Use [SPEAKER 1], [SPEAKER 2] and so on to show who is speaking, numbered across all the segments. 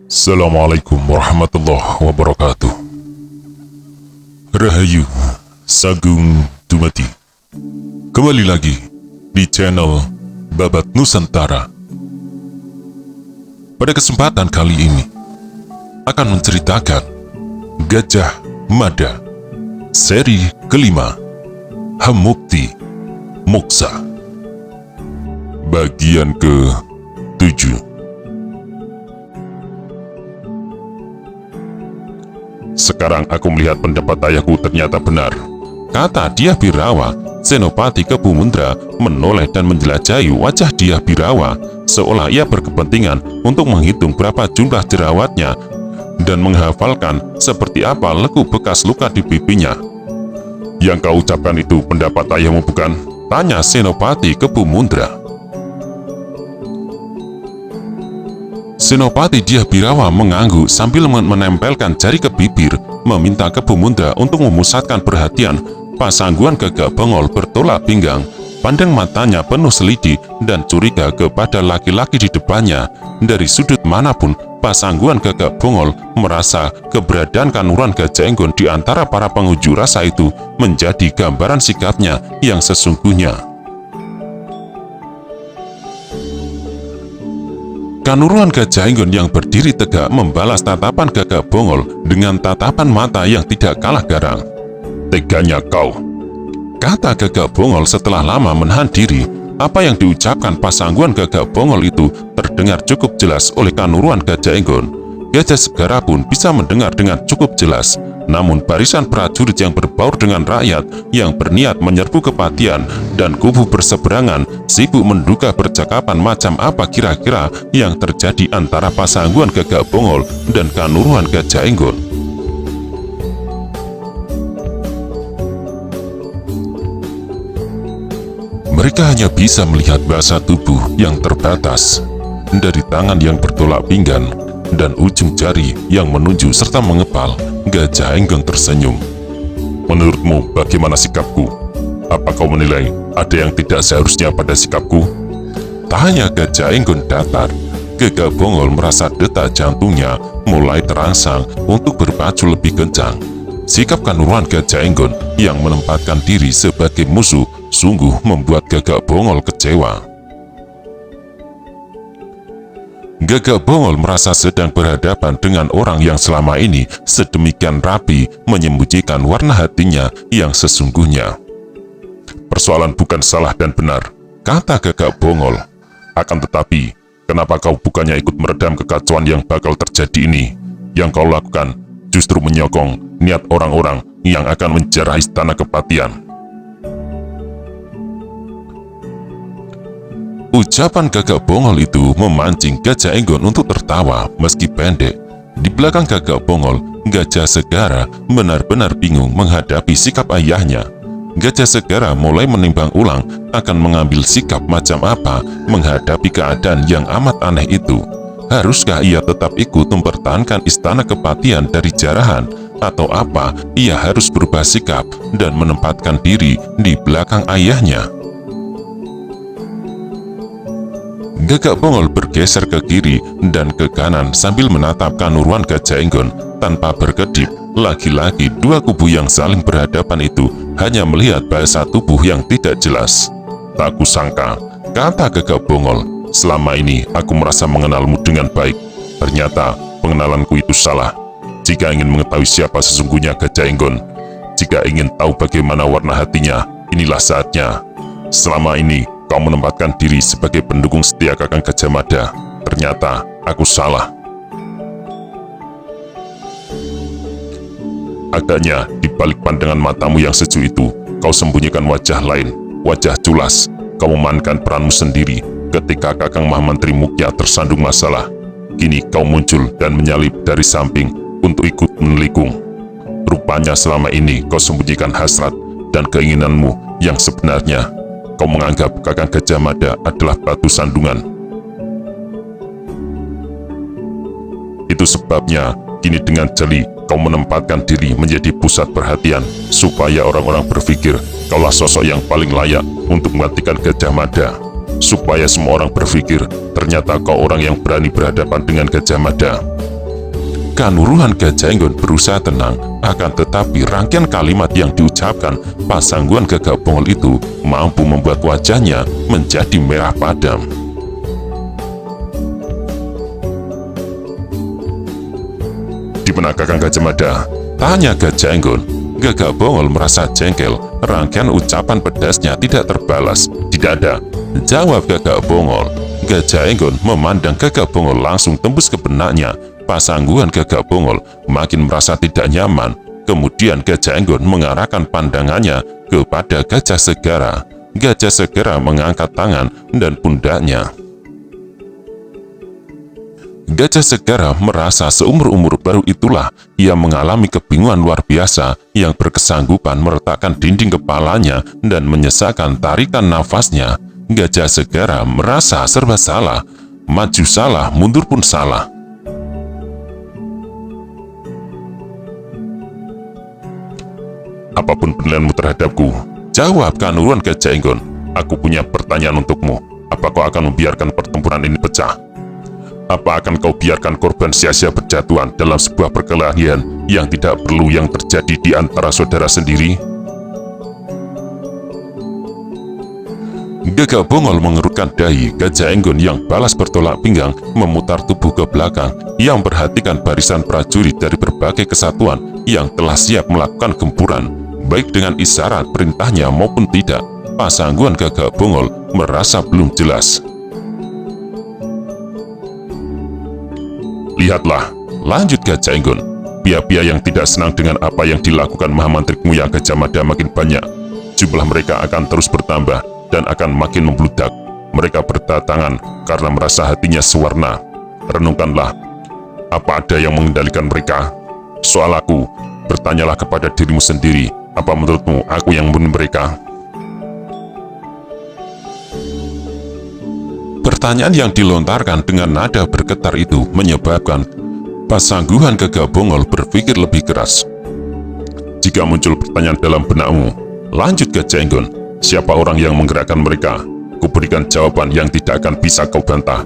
[SPEAKER 1] Assalamualaikum warahmatullahi wabarakatuh. Rahayu, Sagung Dumadi. Kembali lagi di channel Babat Nusantara. Pada kesempatan kali ini akan menceritakan Gajah Mada seri kelima, Hemukti Moksa, bagian ke-7. Sekarang aku melihat pendapat ayahku ternyata benar, kata Dyah Birawa. Senopati Kebu Mundra menoleh dan menjelajahi wajah Dyah Birawa, seolah ia berkepentingan untuk menghitung berapa jumlah jerawatnya dan menghafalkan seperti apa lekuk bekas luka di pipinya. Yang kau ucapkan itu pendapat ayahmu bukan? Tanya Senopati Kebu Mundra. Senopati Dyah Birawa mengangguk sambil menempelkan jari ke bibir, meminta Kebu Mundra untuk memusatkan perhatian. Pasangguan Gagak Bongol bertolak pinggang, pandang matanya penuh selidi dan curiga kepada laki-laki di depannya. Dari sudut manapun, Pasangguan Gagak Bongol merasa keberadaan Kanuran Gajah Enggon di antara para pengunjuk rasa itu menjadi gambaran sikapnya yang sesungguhnya. Kanuran Gajah Enggon yang berdiri tegak membalas tatapan Gagak Bongol dengan tatapan mata yang tidak kalah garang. Teganya kau, kata Gagak Bongol setelah lama menahan diri. Apa yang diucapkan Pasangguan Gagak Bongol itu terdengar cukup jelas oleh Kanuran Gajah Enggon. Gajah Segara pun bisa mendengar dengan cukup jelas. Namun barisan prajurit yang berbaur dengan rakyat yang berniat menyerbu kepatihan dan kubu berseberangan sibuk menduga percakapan macam apa kira-kira yang terjadi antara Pasangguan Gagak Bongol dan Kanuran Gajah Enggon. Mereka hanya bisa melihat bahasa tubuh yang terbatas dari tangan yang bertolak pinggang dan ujung jari yang menunjuk serta mengepal. Gajah Enggon tersenyum. Menurutmu bagaimana sikapku? Apa kau menilai ada yang tidak seharusnya pada sikapku? Tanya Gajah Enggon datar. Gagak Bongol merasa detak jantungnya mulai terangsang untuk berpacu lebih kencang. Sikap Kanuran Gajah Enggon yang menempatkan diri sebagai musuh sungguh membuat Gagak Bongol kecewa. Gagak Bongol merasa sedang berhadapan dengan orang yang selama ini sedemikian rapi menyembunyikan warna hatinya yang sesungguhnya. Persoalan bukan salah dan benar, kata Gagak Bongol. Akan tetapi, kenapa kau bukannya ikut meredam kekacauan yang bakal terjadi ini? Yang kau lakukan justru menyokong niat orang-orang yang akan menjarah istana kepatihan. Ucapan Gagak Bongol itu memancing Gajah Enggon untuk tertawa meski pendek. Di belakang Gagak Bongol, Gajah Segara benar-benar bingung menghadapi sikap ayahnya. Gajah Segara mulai menimbang ulang akan mengambil sikap macam apa menghadapi keadaan yang amat aneh itu. Haruskah ia tetap ikut mempertahankan istana kepatihan dari jarahan, atau apa ia harus berubah sikap dan menempatkan diri di belakang ayahnya? Gagak Bongol bergeser ke kiri dan ke kanan sambil menatap Kanuran Gajah Enggon tanpa berkedip. Lagi-lagi dua kubu yang saling berhadapan itu hanya melihat bahasa tubuh yang tidak jelas. Tak kusangka, kata Gagak Bongol, selama ini aku merasa mengenalmu dengan baik. Ternyata pengenalanku itu salah. Jika ingin mengetahui siapa sesungguhnya Gajah Enggon, jika ingin tahu bagaimana warna hatinya, inilah saatnya. Selama ini kau menempatkan diri sebagai pendukung setia Kakang Gajah Mada. Ternyata aku salah. Agaknya di balik pandangan matamu yang sejuk itu, kau sembunyikan wajah lain, wajah culas. Kau memainkan peranmu sendiri ketika Kakang Mahamantri Mukya tersandung masalah. Kini kau muncul dan menyalip dari samping untuk ikut menelikung. Rupanya selama ini kau sembunyikan hasrat dan keinginanmu yang sebenarnya. Kau menganggap Kakang Gajah Mada adalah batu sandungan. Itu sebabnya kini dengan jeli kau menempatkan diri menjadi pusat perhatian supaya orang-orang berpikir kaulah sosok yang paling layak untuk menggantikan Gajah Mada. supaya semua orang berpikir ternyata kau orang yang berani berhadapan dengan Gajah Mada. Kanuruhan Gajah Enggon berusaha tenang, akan tetapi rangkaian kalimat yang diucapkan Pasangguan Gagak Bongol itu mampu membuat wajahnya menjadi merah padam. Di mana Kakang Gajah Mada? Tanya Gajah Enggon. Gagak Bongol merasa jengkel, rangkaian ucapan pedasnya tidak terbalas. Tidak ada, jawab Gagak Bongol. Gajah Enggon memandang Gagak Bongol langsung tembus ke benaknya. Pasangguan Gagak Bongol makin merasa tidak nyaman. Kemudian Gajah Enggon mengarahkan pandangannya kepada Gajah Segara. Gajah Segara mengangkat tangan dan pundaknya. Gajah Segara merasa seumur-umur baru itulah ia mengalami kebingungan luar biasa yang berkesanggupan meletakkan dinding kepalanya dan menyesakkan tarikan nafasnya. Gajah Segara merasa serba salah, maju salah, mundur pun salah. Apapun penilaianmu terhadapku, jawab Kanuruhan Gajah Enggon. Aku punya pertanyaan untukmu. Apa kau akan membiarkan pertempuran ini pecah? Apa akan kau biarkan korban sia-sia berjatuhan dalam sebuah perkelahian yang tidak perlu yang terjadi di antara saudara sendiri? Gagak Bongol mengerutkan dahi. Gajah Enggon yang balas bertolak pinggang memutar tubuh ke belakang. Ia memperhatikan barisan prajurit dari berbagai kesatuan yang telah siap melakukan gempuran, baik dengan isyarat perintahnya maupun tidak. Pasangguan Gagak Bongol merasa belum jelas. Lihatlah, lanjut Gajah Enggon. Pihak-pihak yang tidak senang dengan apa yang dilakukan Mahamantri Muya Gajah Mada makin banyak. Jumlah mereka akan terus bertambah dan akan makin membludak. Mereka berdatangan karena merasa hatinya sewarna. Renungkanlah, apa ada yang mengendalikan mereka? Soal aku, bertanyalah kepada dirimu sendiri. Apa menurutmu aku yang membunuh mereka? Pertanyaan yang dilontarkan dengan nada bergetar itu menyebabkan Pasangguan Gagak Bongol berpikir lebih keras. Jika muncul pertanyaan dalam benakmu, lanjut Gajah Enggon, siapa orang yang menggerakkan mereka? Kuberikan jawaban yang tidak akan bisa kau bantah.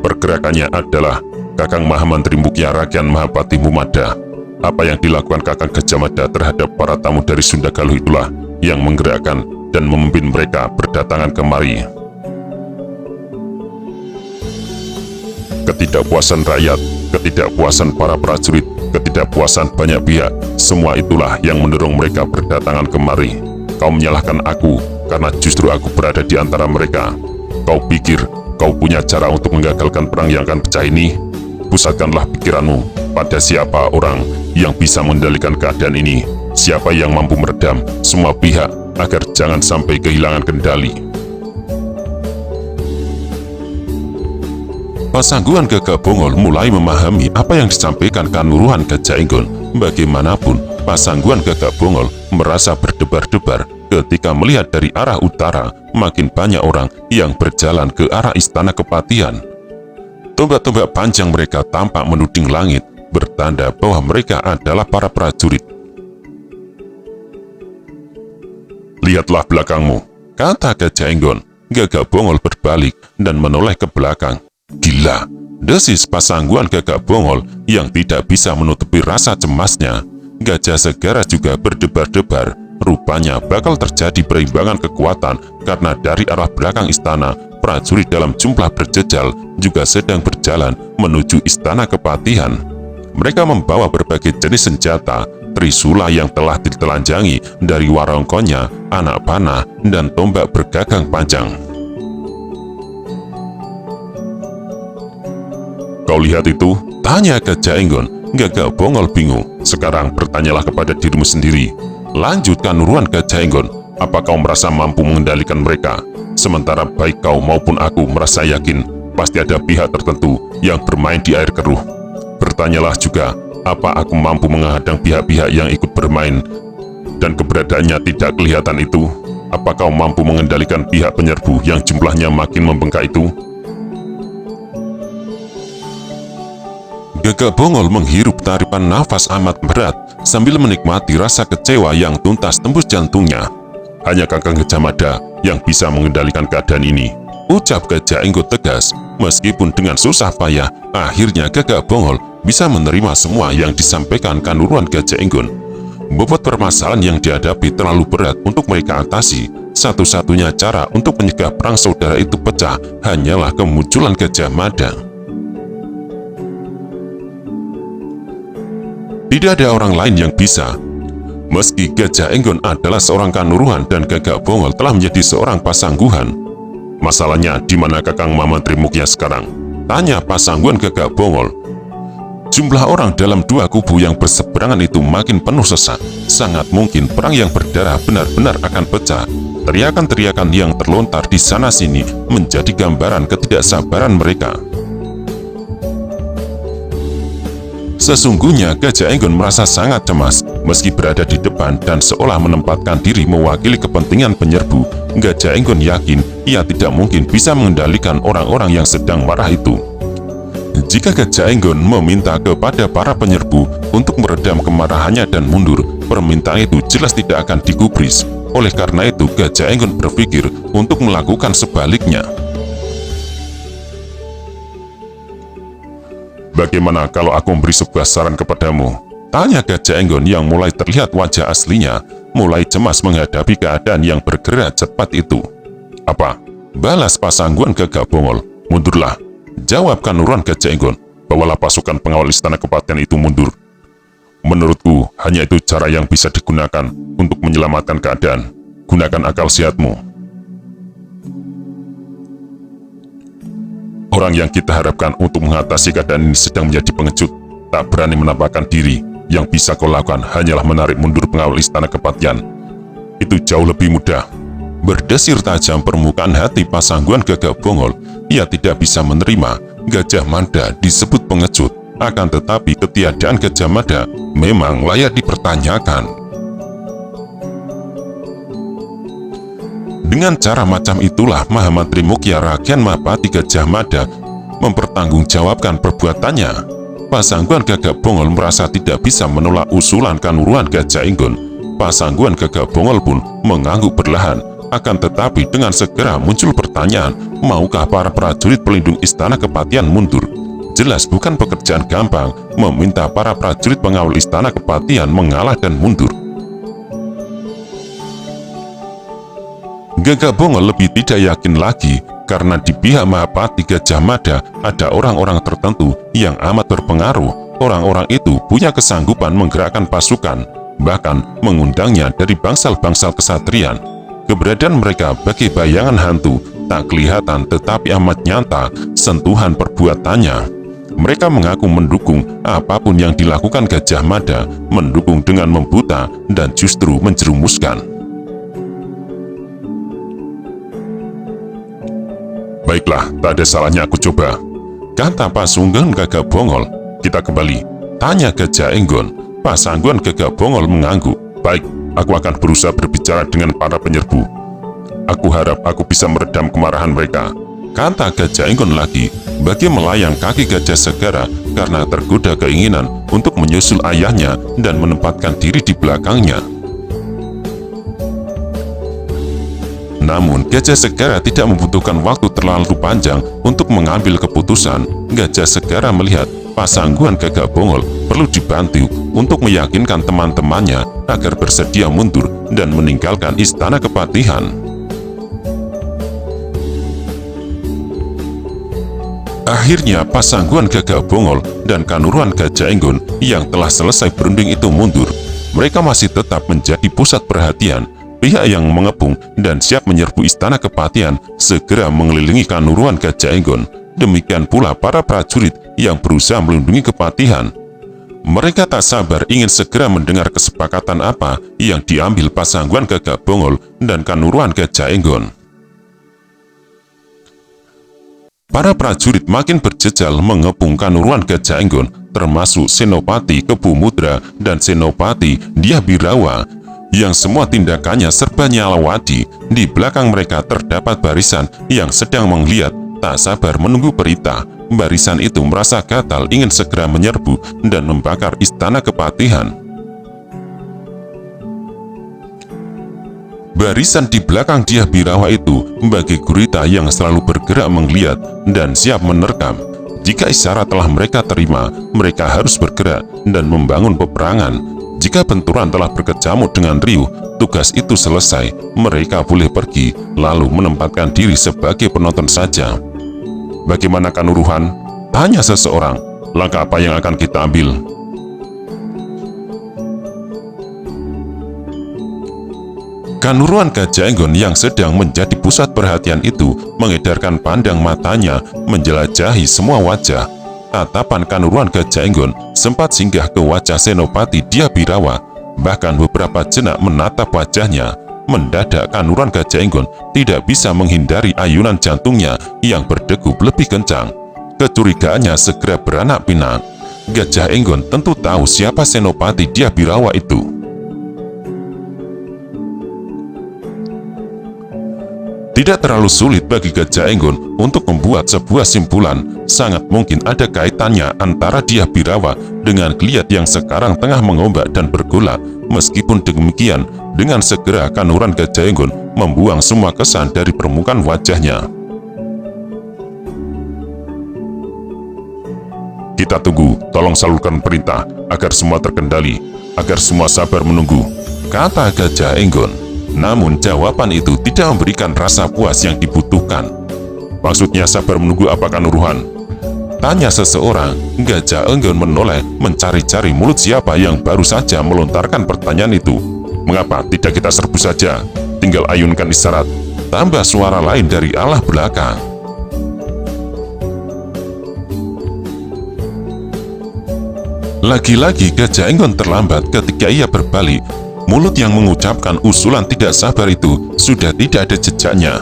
[SPEAKER 1] Pergerakannya adalah Kakang Mahamantri Mukya Rakyat Mahapati Mumada. Apa yang dilakukan Kakang Gajah Mada terhadap para tamu dari Sunda Galuh itulah yang menggerakkan dan memimpin mereka berdatangan kemari. Ketidakpuasan rakyat, ketidakpuasan para prajurit, ketidakpuasan banyak pihak, semua itulah yang mendorong mereka berdatangan kemari. Kau menyalahkan aku karena justru aku berada di antara mereka. Kau pikir kau punya cara untuk menggagalkan perang yang akan pecah ini? Pusatkanlah pikiranmu pada siapa orang yang bisa mengendalikan keadaan ini, siapa yang mampu meredam semua pihak agar jangan sampai kehilangan kendali. Pasangguan Gagak Bongol mulai memahami apa yang disampaikan Kanuruhan Gajah Enggon. Bagaimanapun, Pasangguan Gagak Bongol merasa berdebar-debar ketika melihat dari arah utara makin banyak orang yang berjalan ke arah Istana Kepatihan. Tombak-tombak panjang mereka tampak menuding langit, bertanda bahwa mereka adalah para prajurit. Lihatlah belakangmu, kata Gajah Enggon. Gagak Bongol berbalik dan menoleh ke belakang. Gila, desis Pasangguan Gagak Bongol yang tidak bisa menutupi rasa cemasnya. Gajah Segara juga berdebar-debar. Rupanya bakal terjadi perimbangan kekuatan karena dari arah belakang istana, prajurit dalam jumlah berjejal juga sedang berjalan menuju Istana Kepatihan. Mereka membawa berbagai jenis senjata, trisula yang telah ditelanjangi dari warongkonya, anak panah, dan tombak bergagang panjang. Kau lihat itu? Tanya Gajah Enggon. Gagak Bongol bingung. Sekarang bertanyalah kepada dirimu sendiri. Lanjut Kanuruhan Gajah Enggon. Apa kau merasa mampu mengendalikan mereka? Sementara baik kau maupun aku merasa yakin pasti ada pihak tertentu yang bermain di air keruh. Bertanyalah juga, apa aku mampu menghadang pihak-pihak yang ikut bermain dan keberadaannya tidak kelihatan itu? Apa kau mampu mengendalikan pihak penyerbu yang jumlahnya makin membengkak itu? Gagak Bongol menghirup tarikan nafas amat berat sambil menikmati rasa kecewa yang tuntas tembus jantungnya. Hanya Kakang Gajah Mada yang bisa mengendalikan keadaan ini. ucap Gajah Enggon tegas. Meskipun dengan susah payah, akhirnya Gagak Bongol bisa menerima semua yang disampaikan Kanuruan Gajah Enggon. Bobot permasalahan yang dihadapi terlalu berat untuk mereka atasi. Satu-satunya cara untuk mencegah perang saudara itu pecah hanyalah kemunculan Gajah Mada. Tidak ada orang lain yang bisa. Meski Gajah Enggon adalah seorang Kanuruhan dan Gagak Bongol telah menjadi seorang pasangguhan. Masalahnya di mana Kakang Mamantri Mukya sekarang? Tanya pasangguhan Gagak Bongol. Jumlah orang dalam dua kubu yang berseberangan itu makin penuh sesak. Sangat mungkin perang yang berdarah benar-benar akan pecah. Teriakan-teriakan yang terlontar di sana-sini menjadi gambaran ketidaksabaran mereka. Sesungguhnya Gajah Enggon merasa sangat cemas. Meski berada di depan dan seolah menempatkan diri mewakili kepentingan penyerbu, Gajah Enggon yakin ia tidak mungkin bisa mengendalikan orang-orang yang sedang marah itu. Jika Gajah Enggon meminta kepada para penyerbu untuk meredam kemarahannya dan mundur, permintaan itu jelas tidak akan digubris. Oleh karena itu, Gajah Enggon berpikir untuk melakukan sebaliknya. Bagaimana kalau aku memberi sebuah saran kepadamu? Tanya Gajah Enggon yang mulai terlihat wajah aslinya, mulai cemas menghadapi keadaan yang bergerak cepat itu. Apa? Balas pasangguhan Gagak Bongol. Mundurlah. Jawab Kanuruan Gajah Enggon. Bawalah pasukan pengawal istana kepatihan itu mundur. Menurutku, hanya itu cara yang bisa digunakan untuk menyelamatkan keadaan. Gunakan akal sehatmu. Orang yang kita harapkan untuk mengatasi keadaan ini sedang menjadi pengecut, tak berani menampakkan diri. Yang bisa kau lakukan hanyalah menarik mundur pengawal istana kepatihan. Itu jauh lebih mudah. Berdesir tajam permukaan hati pasangguhan Gagak Bongol. Ia tidak bisa menerima Gajah Mada disebut pengecut. Akan tetapi ketiadaan Gajah Mada memang layak dipertanyakan. Dengan cara macam itulah Mahamantri Mukya Rakyat Mahapati Gajah Mada mempertanggungjawabkan perbuatannya. Pasangguhan Gagak Bongol merasa tidak bisa menolak usulan Kanuruan Gajah Enggon. Pasangguhan Gagak Bongol pun mengangguk perlahan. Akan tetapi dengan segera muncul pertanyaan, maukah para prajurit pelindung istana kepatihan mundur? Jelas bukan pekerjaan gampang meminta para prajurit pengawal istana kepatihan mengalah dan mundur. Gagak Bongol lebih tidak yakin lagi karena di pihak Mahapati Gajah Mada ada orang-orang tertentu yang amat berpengaruh. Orang-orang itu punya kesanggupan menggerakkan pasukan, bahkan mengundangnya dari bangsal-bangsal kesatrian. Keberadaan mereka bagi bayangan hantu, tak kelihatan tetapi amat nyata sentuhan perbuatannya. Mereka mengaku mendukung apapun yang dilakukan Gajah Mada, mendukung dengan membuta dan justru menjerumuskan. Baiklah, tak ada salahnya aku coba, kata pasangguhan Gagak Bongol. Kita kembali. Tanya Gajah Enggon. Pasangguhan Gagak Bongol mengangguk. Baik, aku akan berusaha berbicara dengan para penyerbu. Aku harap aku bisa meredam kemarahan mereka, kata Gajah Enggon lagi. Bagi melayang kaki Gajah Segara karena tergoda keinginan untuk menyusul ayahnya dan menempatkan diri di belakangnya. Namun, Gajah Segara tidak membutuhkan waktu terlalu panjang untuk mengambil keputusan. Gajah Segara melihat pasangguhan Gagak Bongol perlu dibantu untuk meyakinkan teman-temannya agar bersedia mundur dan meninggalkan istana kepatihan. Akhirnya, pasangguhan Gagak Bongol dan Kanuruan Gajah Enggon yang telah selesai berunding itu mundur. Mereka masih tetap menjadi pusat perhatian. Pihak yang mengepung dan siap menyerbu istana kepatihan segera mengelilingi Kanuruan Gajah Enggon. Demikian pula para prajurit yang berusaha melindungi kepatihan. Mereka tak sabar ingin segera mendengar kesepakatan apa yang diambil pasangguhan Gagak Bongol dan Kanuruan Gajah Enggon. Para prajurit makin berjejal mengepung Kanuruan Gajah Enggon, termasuk Senopati Kebu Mudra dan Senopati Dyah Birawa, yang semua tindakannya serba nyalawadi. Di belakang mereka terdapat barisan yang sedang melihat, tak sabar menunggu perintah. Barisan itu merasa gatal ingin segera menyerbu dan membakar istana kepatihan. Barisan di belakang Dyah Birawa itu bagi gurita yang selalu bergerak menggeliat dan siap menerkam. Jika isyarat telah mereka terima, mereka harus bergerak dan membangun peperangan. Jika benturan telah berkecamuk dengan riuh, tugas itu selesai, mereka boleh pergi, lalu menempatkan diri sebagai penonton saja. Bagaimana Kanuruhan? Tanya seseorang. Langkah apa yang akan kita ambil? Kanuruhan Gajah Enggon yang sedang menjadi pusat perhatian itu mengedarkan pandang matanya menjelajahi semua wajah. Tatapan Kanuruhan Gajah Enggon sempat singgah ke wajah Senopati Dyah Birawa, bahkan beberapa jenak menatap wajahnya. Mendadak Kanuruhan Gajah Enggon tidak bisa menghindari ayunan jantungnya yang berdegup lebih kencang. Kecurigaannya segera beranak pinak. Gajah Enggon tentu tahu siapa Senopati Dyah Birawa itu. Tidak terlalu sulit bagi Gajah Enggon untuk membuat sebuah simpulan. Sangat mungkin ada kaitannya antara Dyah Birawa dengan geliat yang sekarang tengah mengombak dan bergolak. Meskipun demikian, dengan segera Kanuruhan Gajah Enggon membuang semua kesan dari permukaan wajahnya. Kita tunggu, tolong salurkan perintah agar semua terkendali, agar semua sabar menunggu, kata Gajah Enggon. Namun jawaban itu tidak memberikan rasa puas yang dibutuhkan. Maksudnya sabar menunggu apa Kanuruhan? Tanya seseorang. Gajah Enggon menoleh mencari-cari mulut siapa yang baru saja melontarkan pertanyaan itu. Mengapa tidak kita serbu saja? Tinggal ayunkan isyarat. Tambah suara lain dari arah belakang. Lagi-lagi Gajah Enggon terlambat ketika ia berbalik. Mulut yang mengucapkan usulan tidak sabar itu sudah tidak ada jejaknya.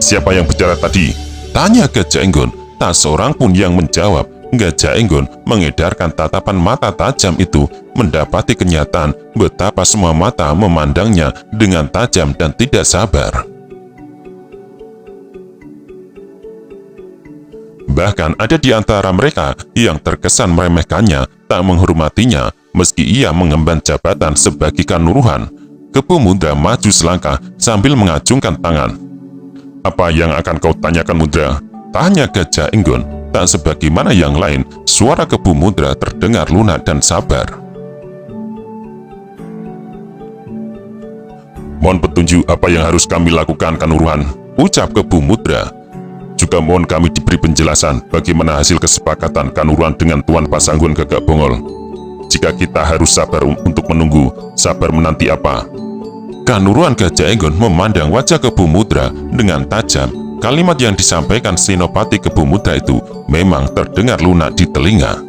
[SPEAKER 1] Siapa yang bicara tadi? Tanya Gajah Enggon. Tak seorang pun yang menjawab. Gajah Enggon mengedarkan tatapan mata tajam itu, mendapati kenyataan betapa semua mata memandangnya dengan tajam dan tidak sabar. Bahkan ada di antara mereka yang terkesan meremehkannya, tak menghormatinya, meski ia mengemban jabatan sebagai Kanuruhan. Kepu Mudra maju selangkah sambil mengacungkan tangan. Apa yang akan kau tanyakan Mudra? Tanya Gajah Enggon. Tak sebagaimana yang lain, suara Kepu Mudra terdengar lunak dan sabar. Mohon petunjuk apa yang harus kami lakukan Kanuruhan, ucap Kepu Mudra. Juga mohon kami diberi penjelasan bagaimana hasil kesepakatan Kanuruhan dengan Tuan Pasanggun Gagak Bongol. Jika kita harus sabar untuk menunggu, sabar menanti apa? Kanuruhan Gajah Enggon memandang wajah Kepu Mudra dengan tajam. Kalimat yang disampaikan Senopati Kepu Mudra itu memang terdengar lunak di telinga.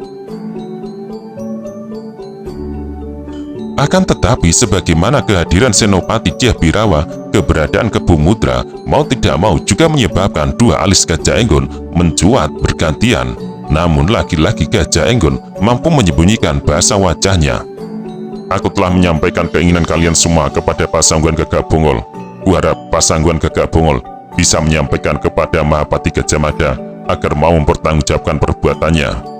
[SPEAKER 1] Akan tetapi sebagaimana kehadiran Senopati Dyah Birawa, keberadaan Kepu Mudra mau tidak mau juga menyebabkan dua alis Gajah Enggon mencuat bergantian. Namun lagi-lagi Gajah Enggon mampu menyembunyikan bahasa wajahnya. Aku telah menyampaikan keinginan kalian semua kepada Pasanggun Gagak Bongol. Kuharap Pasanggun Gagak Bongol bisa menyampaikan kepada Mahapati Gajah Mada agar mau mempertanggungjawabkan perbuatannya.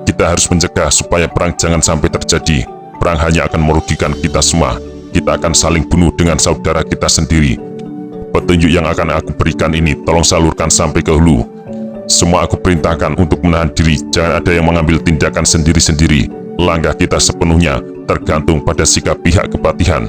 [SPEAKER 1] Kita harus mencegah supaya perang jangan sampai terjadi. Perang hanya akan merugikan kita semua. Kita akan saling bunuh dengan saudara kita sendiri. Petunjuk yang akan aku berikan ini tolong salurkan sampai ke hulu. Semua aku perintahkan untuk menahan diri, jangan ada yang mengambil tindakan sendiri-sendiri. Langkah kita sepenuhnya tergantung pada sikap pihak kepatihan.